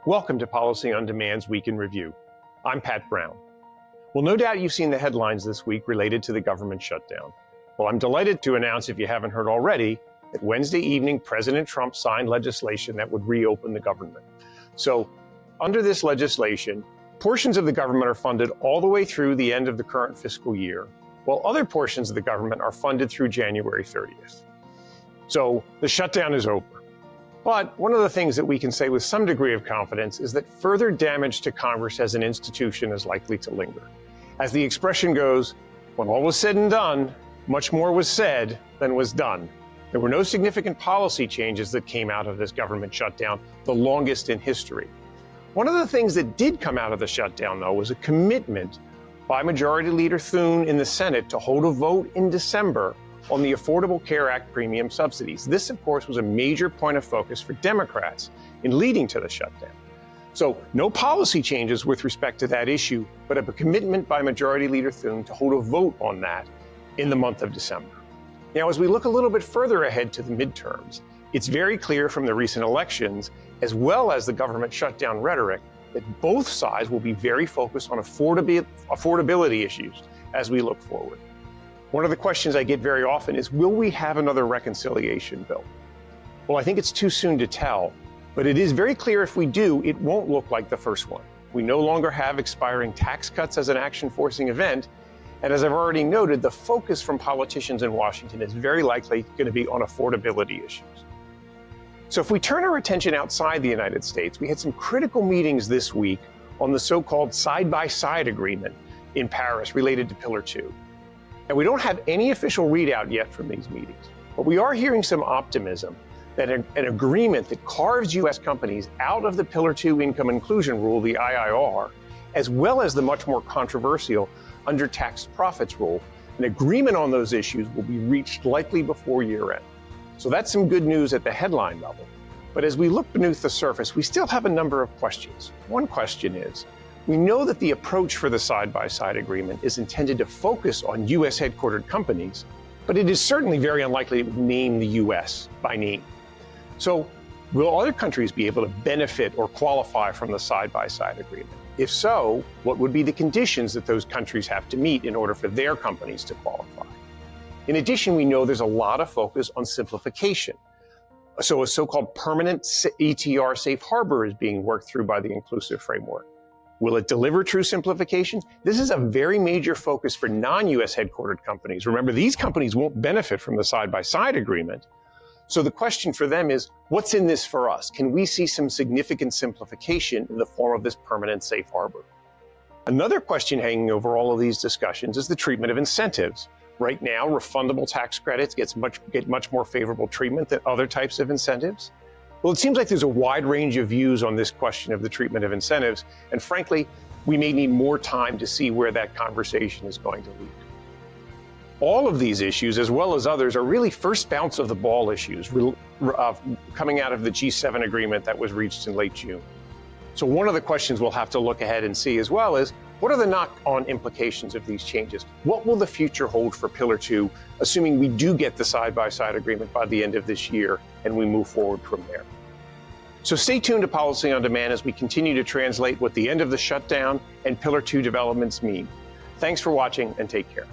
Welcome to Policy on Demand's Week in Review. I'm Pat Brown. Well, no doubt you've seen the headlines this week related to the government shutdown. Well, I'm delighted to announce, if you haven't heard already, that Wednesday evening, President Trump signed legislation that would reopen the government. So, under this legislation, portions of the government are funded all the way through the end of the current fiscal year, while other portions of the government are funded through January 30th. So, the shutdown is over. But one of the things that we can say with some degree of confidence is that further damage to Congress as an institution is likely to linger. As the expression goes, when all was said and done, much more was said than was done. There were no significant policy changes that came out of this government shutdown, the longest in history. One of the things that did come out of the shutdown, though, was a commitment by Majority Leader Thune in the Senate to hold a vote in December on the Affordable Care Act premium subsidies. This, of course, was a major point of focus for Democrats in leading to the shutdown. So no policy changes with respect to that issue, but a commitment by Majority Leader Thune to hold a vote on that in the month of December. Now, as we look a little bit further ahead to the midterms, it's very clear from the recent elections, as well as the government shutdown rhetoric, that both sides will be very focused on affordability issues as we look forward. One of the questions I get very often is, will we have another reconciliation bill? Well, I think it's too soon to tell, but it is very clear if we do, it won't look like the first one. We no longer have expiring tax cuts as an action-forcing event, and as I've already noted, the focus from politicians in Washington is very likely going to be on affordability issues. So if we turn our attention outside the United States, we had some critical meetings this week on the so-called side-by-side agreement in Paris related to Pillar 2. And we don't have any official readout yet from these meetings, but we are hearing some optimism that an agreement that carves U.S. companies out of the Pillar 2 income inclusion rule, the IIR, as well as the much more controversial under-taxed profits rule, an agreement on those issues will be reached likely before year end. So that's some good news at the headline level. But as we look beneath the surface, we still have a number of questions. One question is, we know that the approach for the side-by-side agreement is intended to focus on U.S. headquartered companies, but it is certainly very unlikely to name the U.S. by name. So will other countries be able to benefit or qualify from the side-by-side agreement? If so, what would be the conditions that those countries have to meet in order for their companies to qualify? In addition, we know there's a lot of focus on simplification. So a so-called permanent ETR safe harbor is being worked through by the inclusive framework. Will it deliver true simplification? This is a very major focus for non-U.S. headquartered companies. Remember, these companies won't benefit from the side-by-side agreement. So the question for them is, what's in this for us? Can we see some significant simplification in the form of this permanent safe harbor? Another question hanging over all of these discussions is the treatment of incentives. Right now, refundable tax credits get much more favorable treatment than other types of incentives. Well, it seems like there's a wide range of views on this question of the treatment of incentives, and frankly, we may need more time to see where that conversation is going to lead. All of these issues, as well as others, are really first bounce of the ball issues coming out of the G7 agreement that was reached in late June. So one of the questions we'll have to look ahead and see as well is, what are the knock-on implications of these changes? What will the future hold for Pillar 2, assuming we do get the side-by-side agreement by the end of this year and we move forward from there? So stay tuned to Policy on Demand as we continue to translate what the end of the shutdown and Pillar 2 developments mean. Thanks for watching and take care.